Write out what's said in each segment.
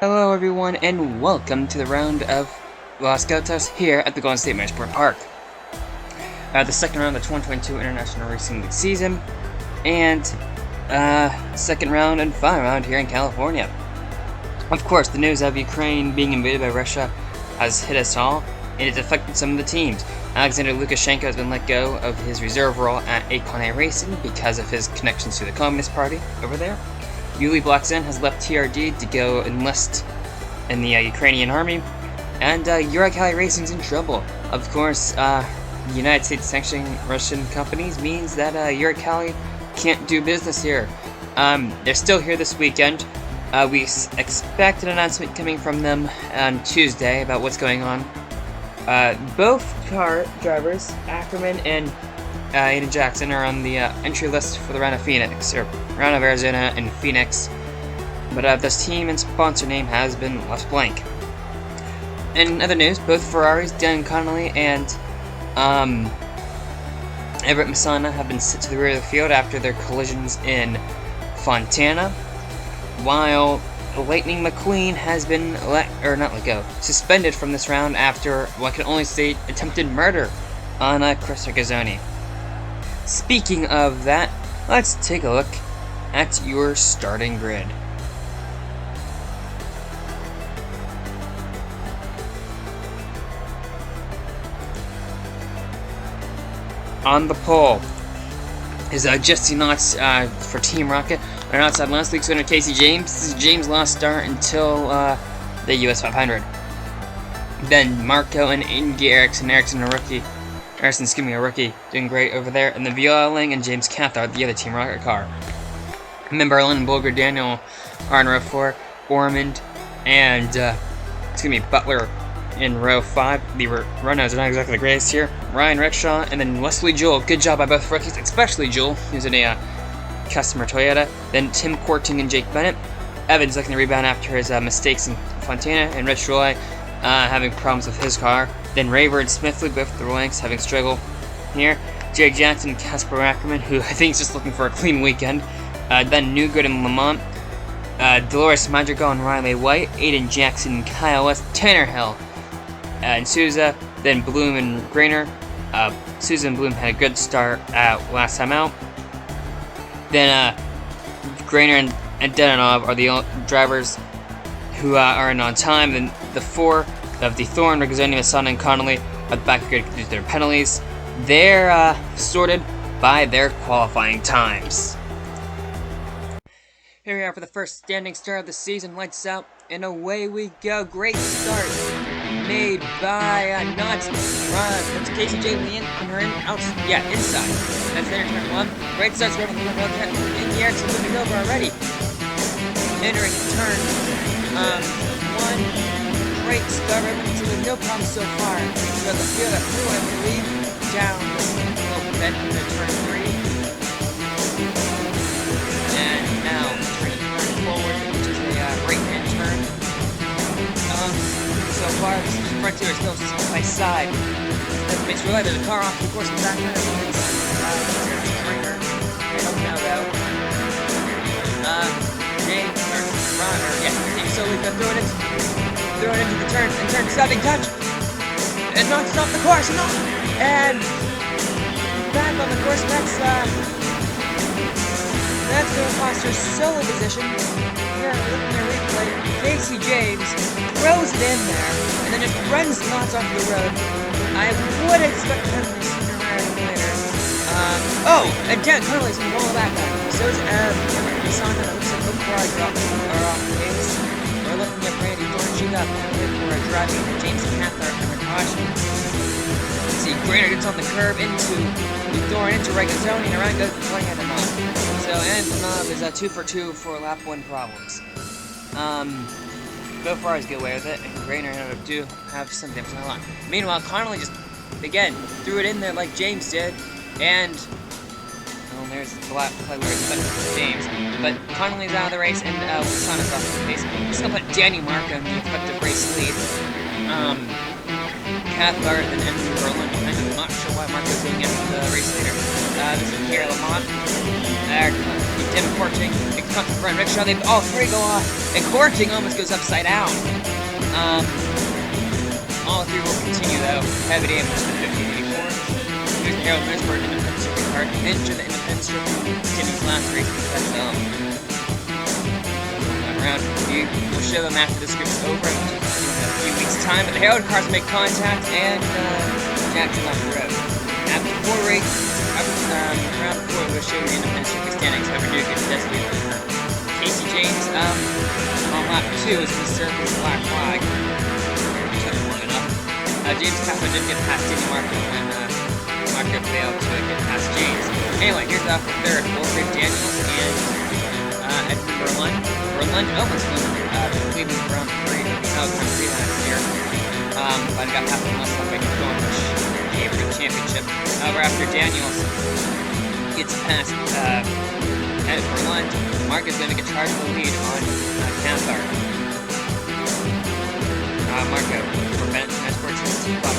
Hello everyone, and welcome to the round of Los Gatos here at the Golden State Motorsport Park. The second round of the 2022 International Racing League season, and second round and final round here in California. Of course, the news of Ukraine being invaded by Russia has hit us all, and it's affected some of the teams. Alexander Lukashenko has been let go of his reserve role at Akone Racing because of his connections to the Communist Party over there. Yuli Blackson has left TRD to go enlist in the Ukrainian army, and IRL Racing's in trouble. Of course, the United States sanctioning Russian companies means that IRL can't do business here. They're still here this weekend. We expect an announcement coming from them on Tuesday about what's going on. Both car drivers, Ackerman and Aiden Jackson, are on the entry list for the round of Phoenix, or round of Arizona and Phoenix, but this team and sponsor name has been left blank. In other news, both Ferraris, Dan Connolly and Everett Masana, have been sent to the rear of the field after their collisions in Fontana, while Lightning McQueen has been suspended from this round after what can only state attempted murder on Chris Gazzoni. Speaking of that, let's take a look at your starting grid. On the pole is Jesse Knotts for Team Rocket. On outside, last week's winner Casey James. This is James' last start until the US 500. Then Marco and Inge Eriksson. Eriksson, a rookie, doing great over there. And the Violing and James Cathard, the other Team Rocket car. And then Berlin and Bulger Daniel are in row 4. Ormond and Butler in row 5. The run-outs are not exactly the greatest here. Ryan Rickshaw and then Wesley Jewell. Good job by both rookies, especially Jewell, who's in a customer Toyota. Then Tim Korting and Jake Bennett. Evans looking to rebound after his mistakes in Fontana, and Rich Roy having problems with his car. Then Raver and Smithley, both the ranks, having struggle here. Jay Jackson and Casper Ackerman, who I think is just looking for a clean weekend. Then Newgood and Lamont. Dolores Madrigal and Riley White. Aiden Jackson and Kyle West. Tanner Hill and Souza. Then Bloom and Grainer. Souza and Bloom had a good start last time out. Then Grainer and Denonov are the drivers who are in on time. Then the 4 of the Thorn, Rigazzoni, Masana, and Connolly are the back grid due to their penalties. They're sorted by their qualifying times. Here we are for the first standing start of the season. Lights out, and away we go. Great start made by Knotts. That's Casey J. Lee inside. That's their turn 1. Great starts for everyone on the road. And Erickson moving over already. Entering turn 1. Great start, everyone's with no problem so far. So the field at 4, I believe, down a little bit into turn 3. And now turning forward, which is a right-hand turn. So far, the front two are still side by side. That makes me realize there's a car off the course in the back there. I don't know though. So we can throw it into the turn, and turn stopping touch, and not stop the course, and back on the course. That's the imposter solo position. Here, looking at replay, Casey James throws it in there, and then just runs Knotts off the road. I would expect him to sooner rather than later. And Dan Connolly's in the wall of that guy. So is Masana. It looks like both cars are off the base. We're looking at Randy Thornchuk up for driving James Cathart under caution. See, Grainer gets on the curb into Regazzoni, and around goes playing at him off. So Antonov is 2 for 2 for lap 1 problems. Both cars get away with it, and Grainer do have some dips on the line. Meanwhile, Connolly just, again, threw it in there like James did, and there's the lap play where it's better for James. But Connolly's out of the race, and Masana's off the pace. This is going to put Danny Marco in the effective race lead. Cathcart and Emerson Berlin behind him. I'm not sure why Marco's getting into the race leader. This is Pierre Lamont. Dim Corting, it comes to front rickshaw, they all three go off, and Corting almost goes upside down. All three will continue though. Heavy damage to 1584. Here's the Harold Motorsport Independence Circuit card. Enter the Independence Circuit, Timmy's last race because around. We'll show them after the script's over in a few weeks' time. But the Harold cars make contact and Jackson off the road. After 4 races, round 4, we'll show you the Independence Circuit standings. However, Duke is designated for Casey James. On lap 2 is the circle's black flag. James Capo didn't get past Danny Marco when Marco failed to get past James. Anyway, here's the third. Wolfgang Daniels and Edmund Berlin. Berlin almost won the Cleveland Grand Prix. Grand Prix last year. But got past him last time going to the championship. However, after Daniels gets past Ed Berlin, Mark is going to get charged with the lead on Cathar. Marco for Bennett Transports his team box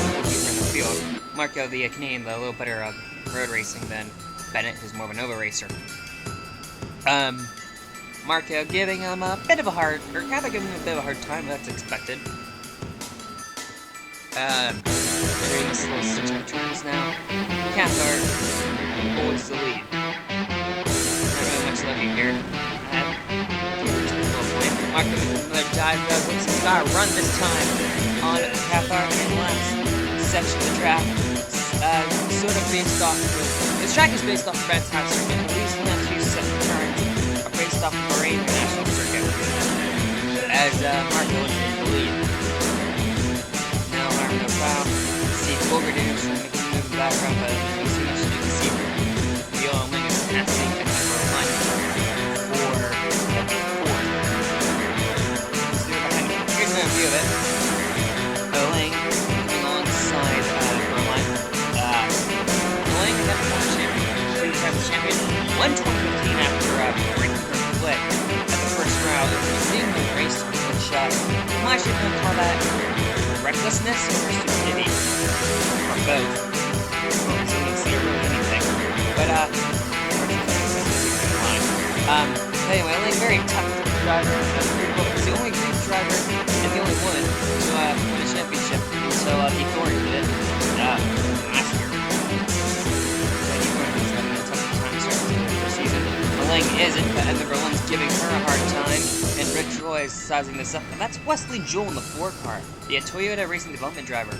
in the field. Marco, the Canadian, a little better road racing than Bennett, who's more of a Nova racer. Marco giving him a bit of a hard, or kind of giving him a bit of a hard time, but that's expected. Entering this little 6-minute turns now. Cathar holds the lead. Not really much lucky here. Marco with another dive, looks he's got a run this time on Cathar in the last section of the track. Sort of based off of, this track is based off of Ben's house circuit, and these last few turns are based off of Bahrain International Circuit. As Marco is in the lead. Now Marco foul. See Colbert is making a move in the background, but you see much you can see Viola Wing is passing at number 1 for heavy 4. Here's an view of it. Lang coming alongside Berline. Lang is number 1 champion, 2 times champion, 1/2015 after breaking her foot at the first round. Seeing the race on one shot. I'm actually going to call that recklessness or stupidity, or both, or resiliency, or really anything. But anyway, Lang very tough driver. He's the only Greek driver and the only woman to win a championship until Keith Thornton did it last year. But Keith Thornton was having a tough time starting the first season. Lang isn't, but Edmund Berlin's giving her a hard time, and Rich Roy is sizing this up. And that's Wesley Joel in the 4 car, the Toyota Racing Development driver,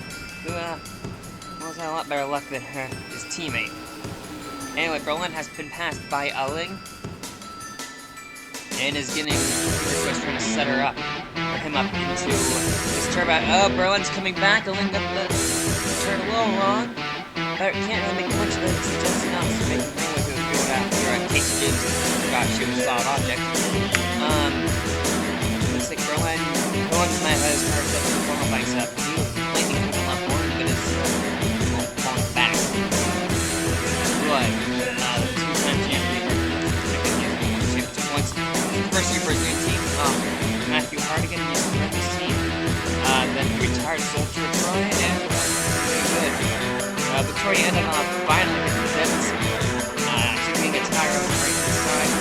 who has had a lot better luck than his teammate. Anyway, Berlin has been passed by Ling. And is getting trying to set her up, or him up into this turbo. Oh, Berlin's coming back. Ling got the turn a little wrong. But can't really make much of it. It's just enough to make him with the field after Casey James forgot she was a solid object. Looks like Berlin might have his car set for formal bikes up. He was lightning quick a lot more, but it's falling back. Roy, the 2-time champion, first year for his new team, Matthew Hardigan used to run his team. Then he retired, so to Troy, and very good. Victoria ended up finally getting the bits. Actually being a tire on the right side.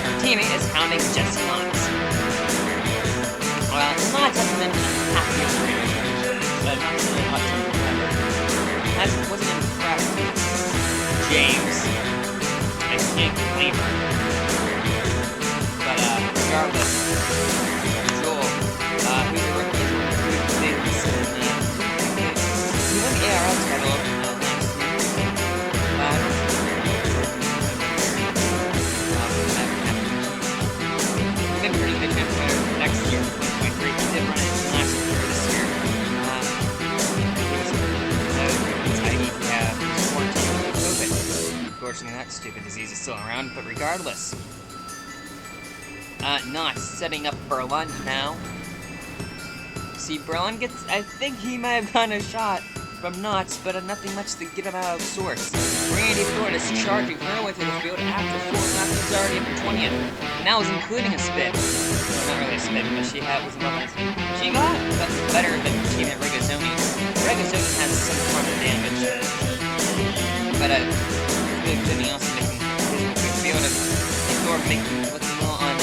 Her teammate is hounding Jesse Knox. Well, Knox hasn't been happy with her, but not really hot temper forever. Wasn't impressed with James. I can't blame her. But regardless, Joel, who's a rookie, who's Davidson, he won the IRL title last year. I don't think maybe pretty good chance for next year, 1.3. He did run it last year or this year. He was quarantined with COVID. Unfortunately, that stupid disease is still around, but regardless. Not setting up Berlin now. See, Berlin gets, I think he might have gotten a shot from Knots, but nothing much to get him out of source. Randy Thorne is charging her way through the field after 4 laps. He's already up to 20th. And that was including a spin. Well, not really a spin, but she was involved in a spin. She got better than her teammate Regazzoni. Regazzoni has some form of damage. But good also making his quick field of making looking low on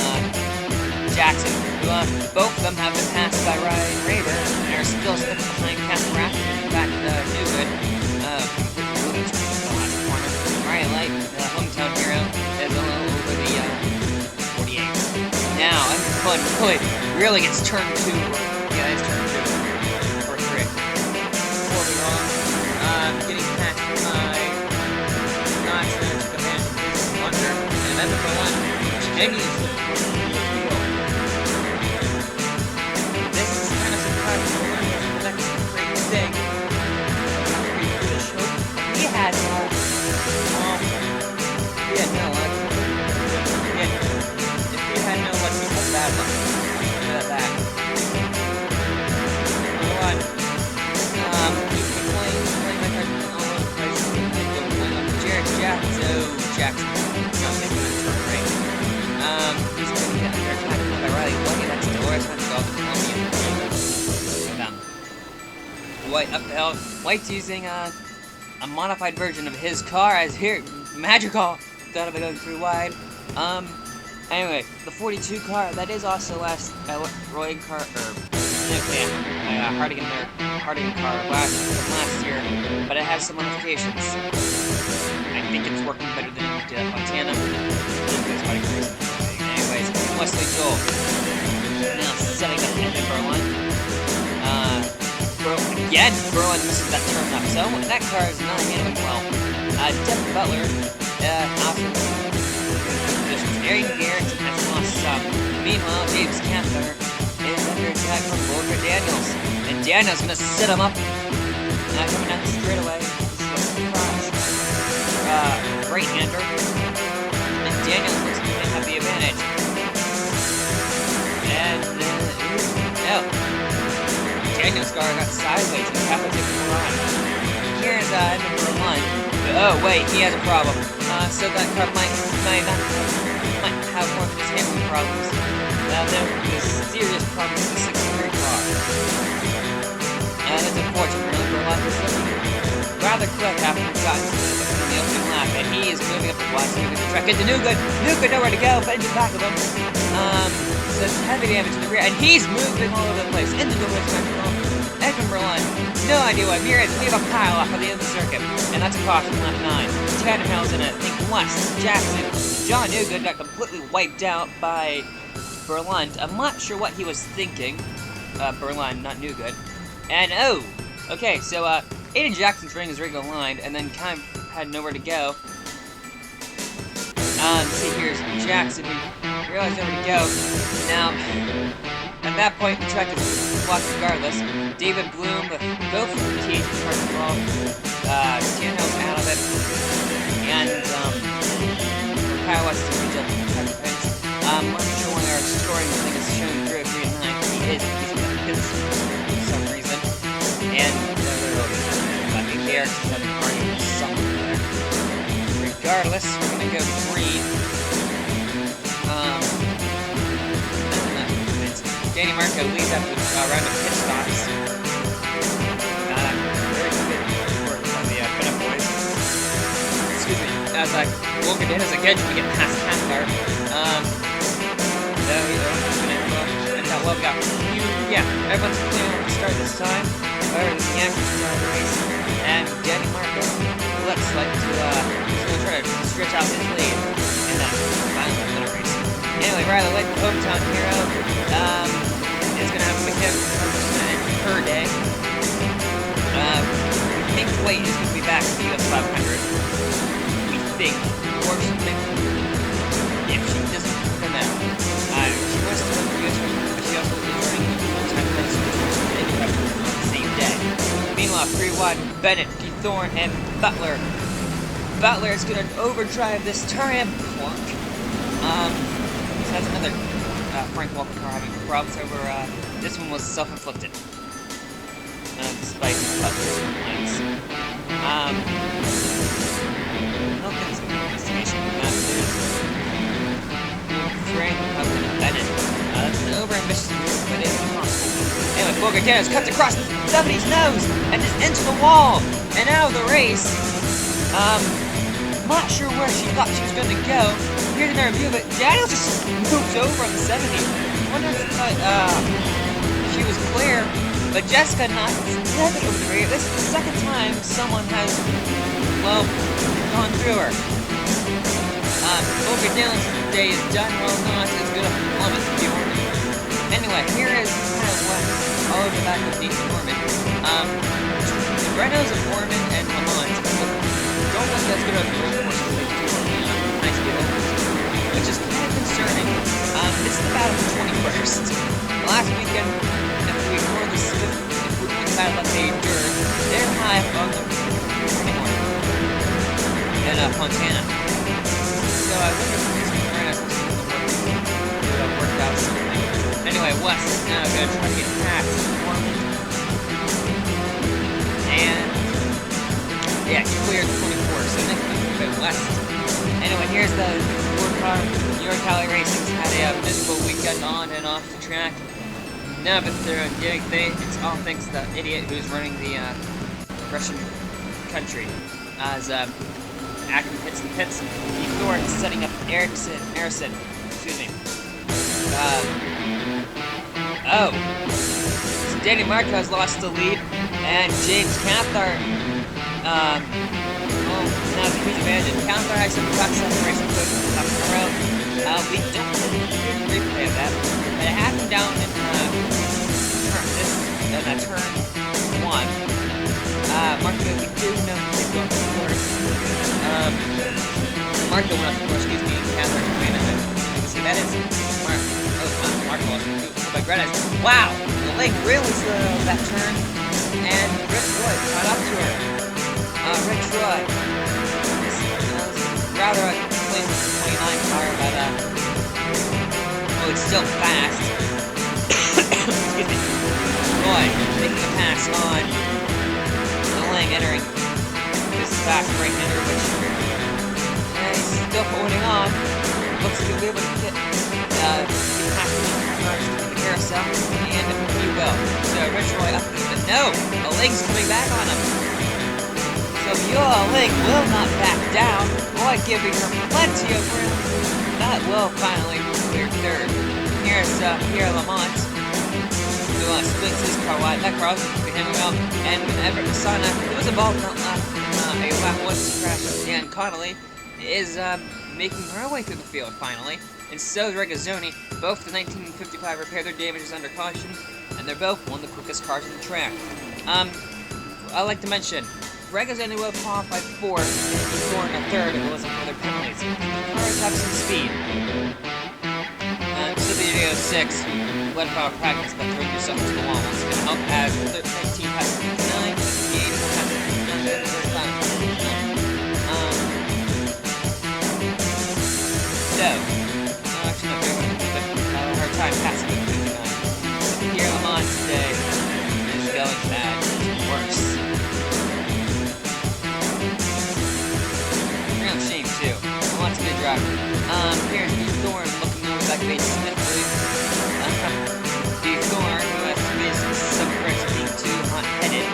Jackson, who both of them have been passed by Ryan Raver and are still stuck behind Captain Rack. In fact, Newgood, moving to the last corner. Ryan Light, the hometown hero, is a little over the 48. Now, everyone really gets turned to. Yeah, it's turned to. Or 3. Horribly wrong. Getting past by not trying to command his wonder, and then number 1 continues. This is kind of surprising. The next great thing. He had no. If he had no luck, he had bad luck. That. Number 1. He's been playing my card all over the place. Jackson. Not making a turn, right? He's going to get under attack by Riley White. That's Dolores. That's all the Colombian. White up the hill. White's using a modified version of his car as here. Magical! Thought of it going through wide. Anyway, the 42 car, that is also last Roy car, or Hardigan car last year, but it has some modifications. I think it's working better than Montana. Anyways, Wesley Joel. Now setting up in Berlin. Again, Berlin misses that turn up, so that car is not handling well. Devin Butler, awesome. Aaron Garrison has lost some. Meanwhile, James Cather is under attack from Volker Daniels. And Daniels going to set him up. Coming down the straightaway. This is a surprise. Right-hander. And Daniels looks like they have the advantage. And, Daniels' car got sideways and Cather took him on. Here's number 1. Oh, wait, he has a problem. So that car might have more than just handling problems. There is serious problems with the 63 car. That's unfortunate, really, for a lot of this looking rather quick after he got into the opening lap, and he is moving up the wide, moving the track into Newgood. Newgood nowhere to go, but into the back of him. So it's heavy damage to the rear, and he's moving all over the place into the west side. Edmund Berlin, no idea why. Mirrors leave a pile off at the end of the circuit, and that's a caution, lap 9. Tannenhill's in it, think West, Jackson. John Newgood got completely wiped out by Berlin. I'm not sure what he was thinking. Berlin, not Newgood. And okay, so Aiden Jackson's ring is regular lined, and then kind of had nowhere to go. See, here's Jackson, who realized nowhere to go. Now, at that point, the track is blocked regardless. David Bloom, go for the team, first of all. Tannehill's out of it. And, Kyle West is going to check the fence. I'm not sure when our scoring thing is showing 3 or 3 and 9. He's going to hit for some reason. And, I think the Eric's having an argument somewhere there. Regardless, we're going to go green. Danny Marco leads after a round of pit stops. Very good work on the pin-up boys. Excuse me. As Volker Daniels again trying to get past Cathcart. And that well got everyone's playing on the start this time. Or the Yankees start the race. And Danny Marco looks like he's going to try to stretch out his lead in that final minute race. Anyway, Riley Lake, the hometown hero, is going to have a mechanical per day. We think Wade is going to be back to the US 500. We think. Or if she doesn't come out. She wants to win the US 500, but she also is running the full-time race on the same day. Meanwhile, 3 wide, Bennett, Thorne, and Butler. Butler is going to overdrive this turn and plunk. So that's another Frank Walker car having problems over. This one was self-inflicted, despite Butler's complaints. I'll get some investigation on that. Frank Bennett. That's an over-ambitious move, but it's impossible. Anyway, Volker Daniels cuts across somebody's nose and just into the wall and out of the race. Not sure where she thought she was going to go. here's another view of it. Gatos just moved over on the 70. I wonder if she was clear, but Jessica not stepping over the barrier. This is the second time someone has, well, gone through her. Over Dylan's day is done, well, not as good a performance to be honest. Anyway, here is kind of what all over the back of Dean Foreman. Renault's a Foreman and Lamont don't look as good as the road course as they do on the nice vehicles, which is kind of concerning. This is the battle for 21st. Last weekend, if we ignore the Swift, if we look at what they endured, they're high up on the 21st in Fontana. So I wonder if these Renault's will work out something. Anyway, West is now going to try to get past Foreman. And yeah, he cleared the 24, so next time we'll go west. Anyway, here's the New York Cali Racing's had a miserable weekend on and off the track. No, but they're doing things. It's all thanks to the idiot who's running the Russian country. As Acton hits the pits, Keith Thorne is setting up Ericsson, excuse me. So Danny Marquez lost the lead, and James Cathcart, now it's a huge advantage. Cathcart has some trucks on the racing coach up in a row. We don't have a replay of that, but it happened down in turn 1. Marco, we do know he's going to the course. Marco went up the course, excuse me, Cathcart ran it. You can see that is Marco lost by Greta. Wow! The lake really slowed that turn, and Rick Roy caught up to her. Rick Roy is rather a clean 29 car, but well, it's still fast. Excuse me. Roy making a pass on the lane, entering this fast right-hander, which he's still holding on. Looks like he'll be able to get past the carousel, and he will. So Rich Roy up, but no, the lake's coming back on him. So Viola Lake will not back down. Roy giving her plenty of room. That will finally clear third. Here's Pierre Lamont, who splits his car wide. That car was him out, and whenever the sun, there was a ball not left. A lap was crashed, and Connolly is making her way through the field finally. And so is Regazzoni. Both the 1955 repaired their damages under caution, and they're both one of the quickest cars on the track. I'd like to mention, Regazzoni will qualify fourth, and Thorne a third if it wasn't for their penalties. The cars have some speed. Studio 6, let power practice by throwing yourself into the wall. It's going to help as the 13 passes 9, the 8 passes 35. So, actually not very much, but her time passing with 59. Here Lamont today is going bad. It's worse. Real shame too. Lamont's a good driver. Here's Keith Thorne looking over that base Smith. Keith Thorne, who has missed some corrects being too hot-headed,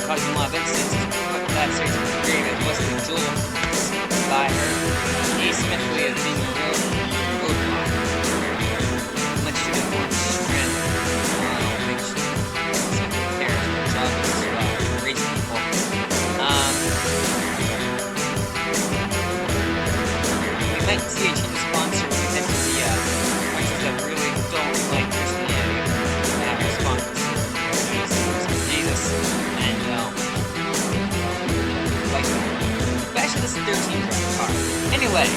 causing a lot of incidents, but that series was great. It wasn't a jewel by her. Asymmetrically as being a real roadblock. Much to the Thorne's strength. Which simply cares for her job is to race people. We might see a change of sponsor when we head to the places that really don't like Christianity. Responses. Jesus. And, like that. Especially this 13-drive car. Anyway,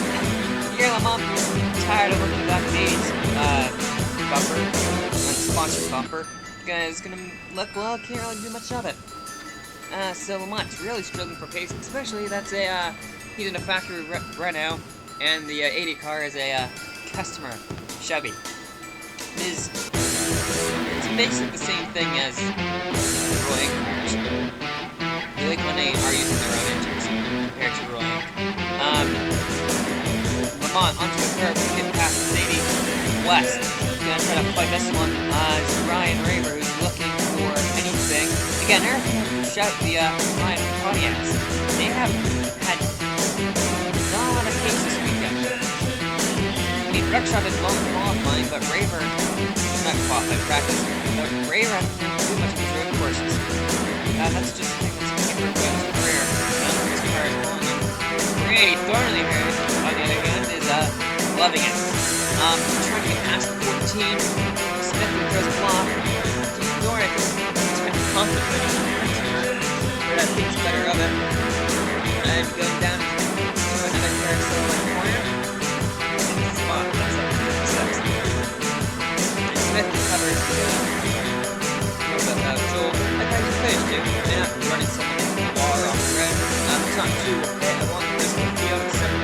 here Lamont is tired of looking back at Dave's bumper, unsponsored bumper, is gonna look, well, can't really do much of it. So Lamont's really struggling for pace, especially that's he's in a factory Renault, and the 80 car is a customer Chevy. It's basically the same thing as Roy cars. They like when they are using their own engines compared to Roy. Lamont onto the curb, getting past the 80 west. Gonna try to fight this one. It's Ryan Raver who's looking for anything. Again, everything shout the Ryan Pontiacs. They have had not a lot of cases Ruckshot is low qualifying, but Raver not qualified practice. But Raver hasn't been too much of his road courses. That's just the thing that's keeper Webb's career. His car is long and pretty thorny here. On the other hand, is loving it. Trying to get past the 14. Smith throws a flop. He's ignoring it. He's kind of confident. But I think it's better of it. And goes down to another carousel in the corner. Spot. That's up to 56. And Smith recovers the Joel. Like I just finished it. And after running someone into the wall or off the road. It's not too hit along the rest of the field except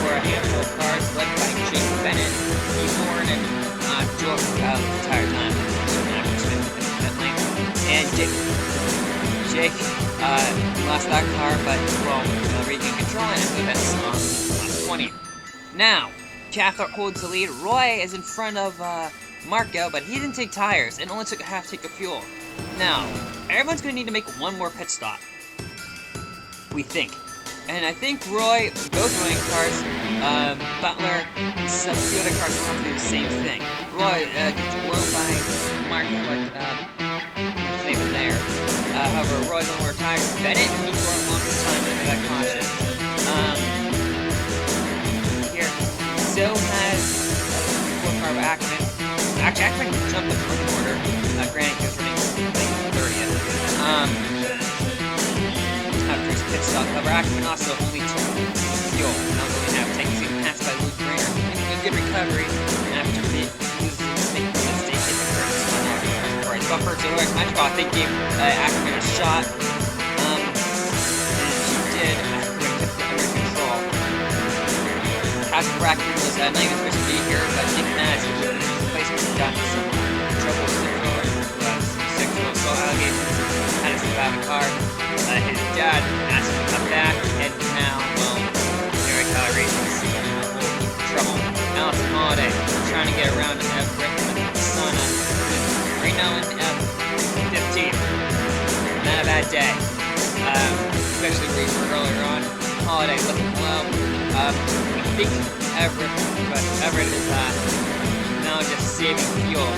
for a handful of cars led by Jake Bennett, Horn, and Joel the entire time. So after Smith in that lane. And Jake lost that car, but well, regained control and I believe that's on last 20. Now, Cathart holds the lead. Roy is in front of Marco, but he didn't take tires and only took a half tank of fuel. Now, everyone's going to need to make one more pit stop. We think. And I think Roy, both running cars, Butler, some of the other cars will have to do the same thing. Roy gets blown by Marco, but same in there. However, Roy's on more tires. Bennett, he's going a longer time under that caution. Here, so has the 4 car by Ackerman. Actually, Ackerman jumped up the running order. Granted, he was running 30th. After his pit stop, however, Ackerman also only took fuel. Not really half tank. He's getting passed by Luke Grainer. Making a good recovery after making a mistake hit the curb. Alright, bumper to Roy's match ball. I think gave Ackerman a shot. And she did. Ackerman kept it under control. Casper for Ackerman was not even supposed to be here, but Nick Naz, who was in his replacement, got some trouble with sexual assault allegations. Had to survive a car. His dad asked him to come back, and now, well, Eric Racing's in a whole heap of trouble. Allison Holiday trying to get around Everett with Sana. Right now in F15. Not a bad day. Especially where you were earlier on. Holiday looking low. I think Everett is now just saving fuel.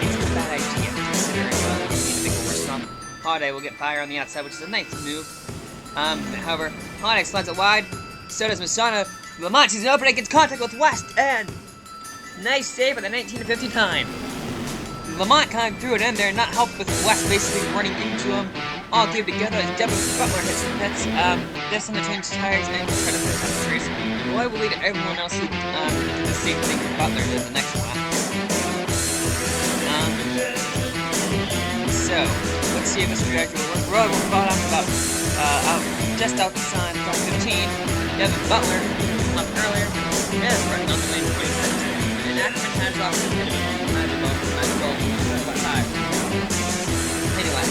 It's a bad idea considering you need to make a worse stop. Holiday will get fire on the outside, which is a nice move. However, Holiday slides it wide. So does Masana. Lamont sees an opening, gets contact with West, and nice save at the 19 to 50 time. Lamont kind of threw it in there, not helped with West basically running into him. All came together as Devin Butler hits the pits. This time to change tires and try to finish up the race. Roy will lead everyone else who did the same thing that Butler did the next lap. So, let's see if this strategy will work. Roy will fall off about just outside top 15. Devin Butler up earlier is running on the lane 26. And Ackerman has off the pit of Magical quite high. Anyway,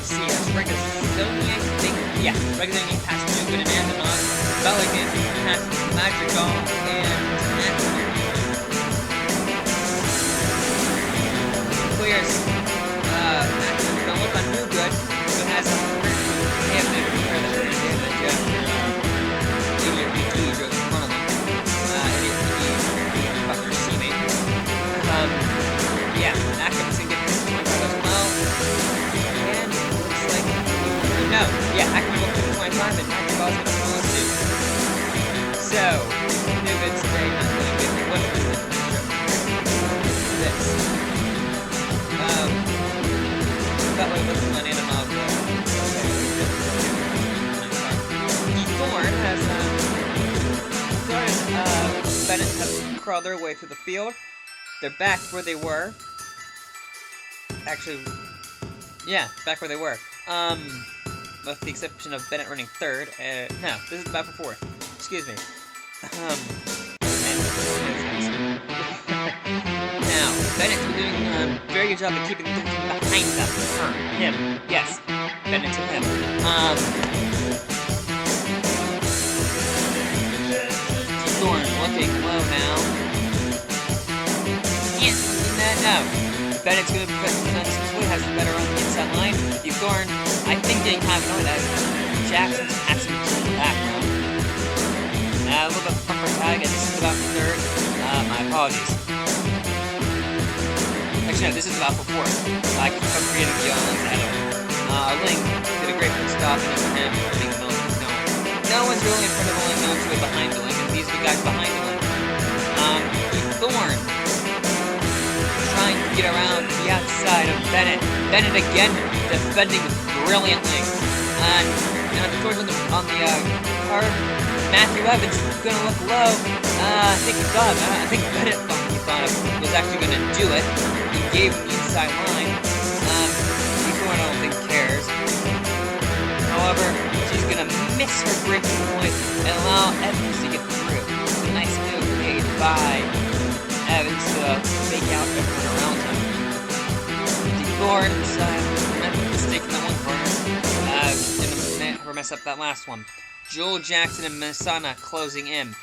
see, Regazzoni, I think, yeah, Regazzoni passed Newman and Antonov. Belligan passed Magical and Ackerman. Clears Ackerman don't look on Newgood, who has some damage after ADRPT drove in front of him. ADRPT, Butler's teammate. Yeah, Ackerman's gonna get this 25 as well. And looks like, no, yeah, Ackerman will put 25 and Magical's gonna follow suit. So, Newgood's today not really good. He wasn't really good this. Butler looking on Antonov. Thorne has Bennett have crawled their way through the field. They're back where they were. Actually, yeah, back where they were. With the exception of Bennett running third. No, this is the battle for fourth. Excuse me. Now, Bennett's been doing a very good job of keeping the team behind them. Him. Yes. Bennett to him. Thorne looking low now. No. Bennett's going to put Sweet has the better on the inside line. Thorne, I think they have known that Jackson's passing to the background. A little bit of bumper tag, and this is about third. My apologies. Actually, no, this is about for fourth. I keep on creating the Link ahead of him. Link did a great quick stop, and it's him putting the Link. No one's really in front of the Link, no one's really behind the Link, and these are the guys behind the Link. Thorn trying to get around the outside of Bennett. Bennett again defending brilliantly. And the Thorn's on the card. Matthew Evans is going to look low. I think Bennett thought he was actually going to do it. He gave him the inside line. Thorn I don't think cares. However, she's going to miss her breaking point and allow Evans to get through. Nice move made by Evans to fake out everyone around him. Thorn mistake in that one corner. Didn't ever mess up that last one. Joel Jackson and Masana closing in.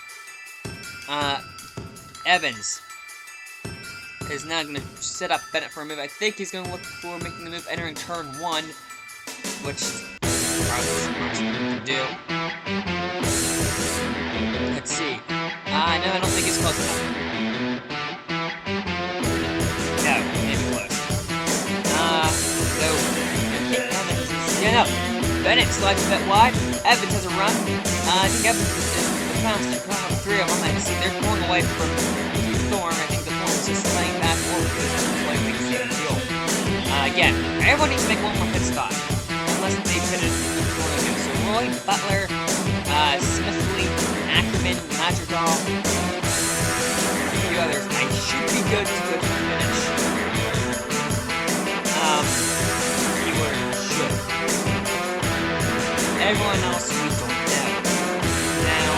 Evans is now going to set up Bennett for a move. I think he's going to look for making the move entering turn 1, which is probably smart to do. Let's see. No, I don't think he's close enough. No, maybe close. No. Bennett slides a bit wide. Evans has a run. I think Evans is the faster. Three of them. I see they're pulling away from Thorn. I think the Thorn is just laying back forward because it's like we can see the fuel. Again, everyone needs to make one more pit stop. Unless they pitted the Thorn again. So Roy, Butler, Smithley, Ackerman, Madrigal, a few others. I should be good to go to the finish. Keyword should. Everyone else we don't know. Now,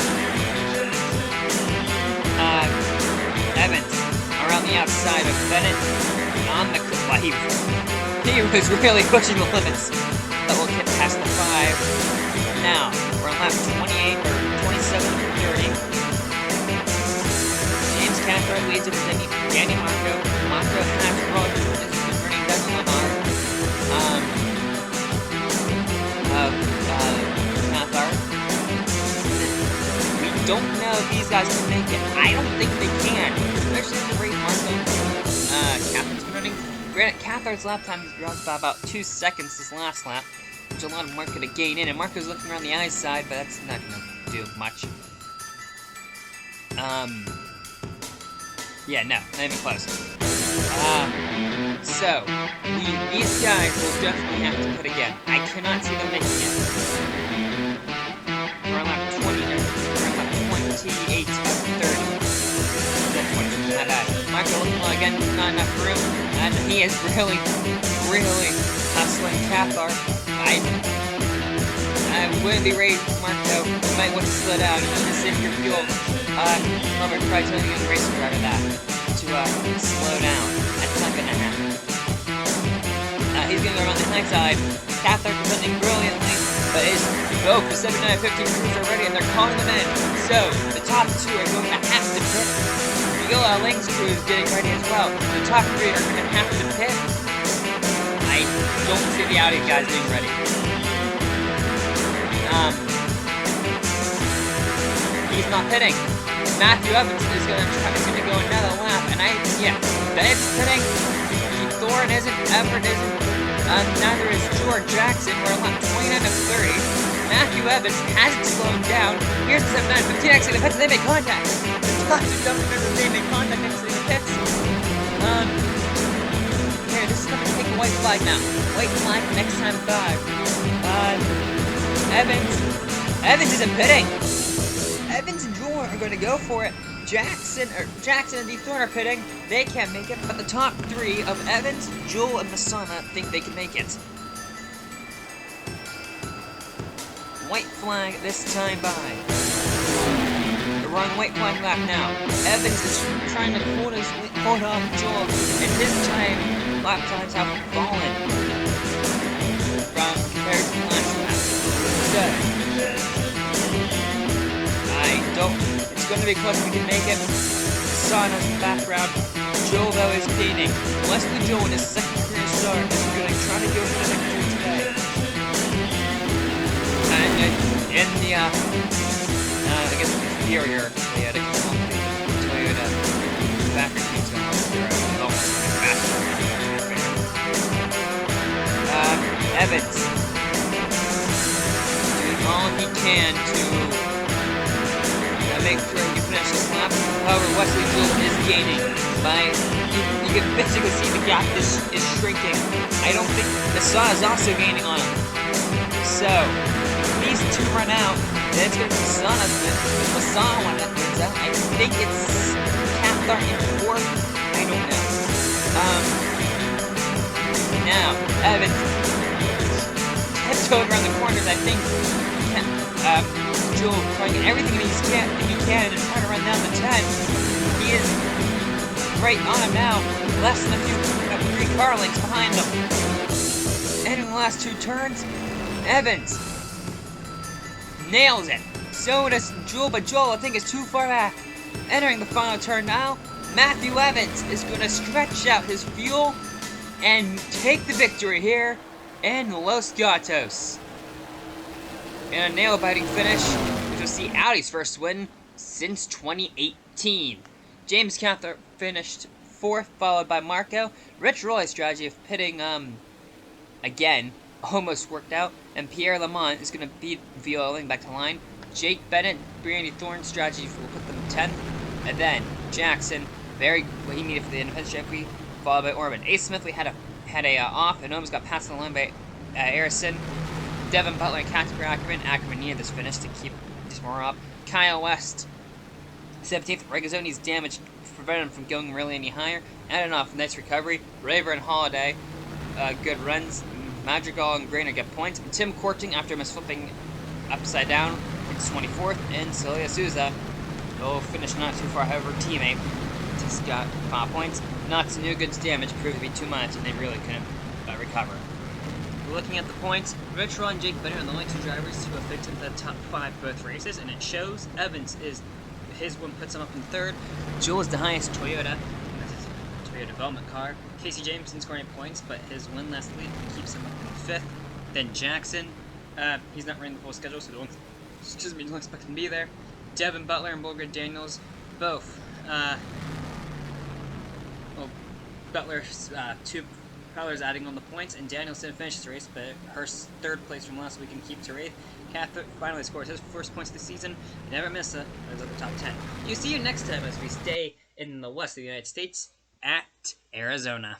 Evans around the outside of Bennett on the well, he was really pushing the limits. But we'll get past the 5. Now, we're on lap 28 or 27 or 30. James Cathcart leads it to Danny Marco. Marco has run running Devin Lamar. Cathcart. We don't know if these guys can make it. I don't think they can. Especially the rate Marco Cathcart's been running. Granted, Cathcart's lap time dropped by about 2 seconds this last lap, which allowed Marco to gain in, and Marco's looking around the outside, but that's not going to do much. Yeah, no, not even close. So, these guys will definitely have to put again. I cannot see them making it. We're on lap 20 here. We're on lap 28 of 30. Not bad. Marco looking low again, not enough room, and he is really hustling Cathcart. I wouldn't be ready for Marco. You might want to slow down. You need to save your fuel. Lover tried telling you in the racing driver that to slow down. That's not gonna happen. He's gonna go around the high side. Cathcart defending brilliantly, but his both the 7915 crews are ready and they're calling them in. So the top 2 are going to have to pit. Link's crew is getting ready as well. The top 3 are going to have to pit. I don't see the Audi guys being ready. He's not pitting. Matthew Evans is going to go another lap, and Bennett's pitting. Thorn isn't. Everett isn't. Neither is George Jackson. We're on lap 29 of 30. Matthew Evans hasn't slowed down. Here's the 7915 actually the pits, and they make contact. The top 2 don't remember they make contact next to the pits. Here, this is going to take a white flag now. White flag next time 5. Evans isn't pitting. Evans and Joel are going to go for it. Jackson and D. Thorn are pitting. They can't make it, but the top 3 of Evans, Joel, and Masana think they can make it. White flag this time by. We're on white flag lap now. Evans is trying to hold off Joel, and this time lap times have fallen from compared to the last lap. So, it's going to be close if we can make it. Sana's in the background. Joel, though, is gaining. Wesley Joel in his second career start is going to try to go for the victory today. And in the, I guess the superior Toyota factory teams going on Evans doing all he can to make sure he finishes this lap. However, Wesley Jewell is gaining by you can basically see the gap is shrinking. I don't think Massa is also gaining on him. So these two run out, then it's going to be Massa when that runs out. I think it's Cathart in fourth. I don't know. Now Evans tiptoed around the corners. I think Jewell trying everything he can and trying to run down the 10. He is right on him now, less than three car lengths behind him. And in the last two turns, Evans nails it. So does Jewell, but Jewell I think is too far back. Entering the final turn now, Matthew Evans is going to stretch out his fuel and take the victory here in Los Gatos. And a nail-biting finish, which was the Audi's first win since 2018. James Cathart finished fourth, followed by Marco. Rich Roy's strategy of pitting, again, almost worked out. And Pierre Lamont is going to beat Violing back to line. Jake Bennett, Brandy Thorne's strategy will put them 10th. And then Jackson, what he needed for the independence champion, followed by Orban. Ace Smithley had a off and almost got passed on the line by Arison. Devin Butler and Casper Ackerman. Ackerman needed this finish to keep this more up. Kyle West, 17th. Regazzoni's damage prevented him from going really any higher. Adanoff, nice recovery. Raver and Holiday, good runs. Madrigal and Grainer get points. And Tim Korting, after misflipping upside down, it's 24th. And Celia Souza will finish not too far, however, teammate just got 5 points. Knott's Newgood's damage proved to be too much, and they really couldn't recover. Looking at the points, Rich Roy and Jake Bennett are the only two drivers to have picked into the top 5 both races, and it shows. Evans his win puts him up in 3rd. Jewell is the highest Toyota. That's his Toyota development car. Casey Jameson scoring points, but his win last week keeps him up in 5th. Then Jackson, he's not running the full schedule, so don't expect him to be there. Devin Butler and Bulger Daniels, both. Butler's Prowler's adding on the points, and Daniels didn't finish his race, but her 3rd place from last week can keep to 8th. Cathart finally scores his first points of the season. Never miss it. There's at the top 10. You see you next time as we stay in the west of the United States at Arizona.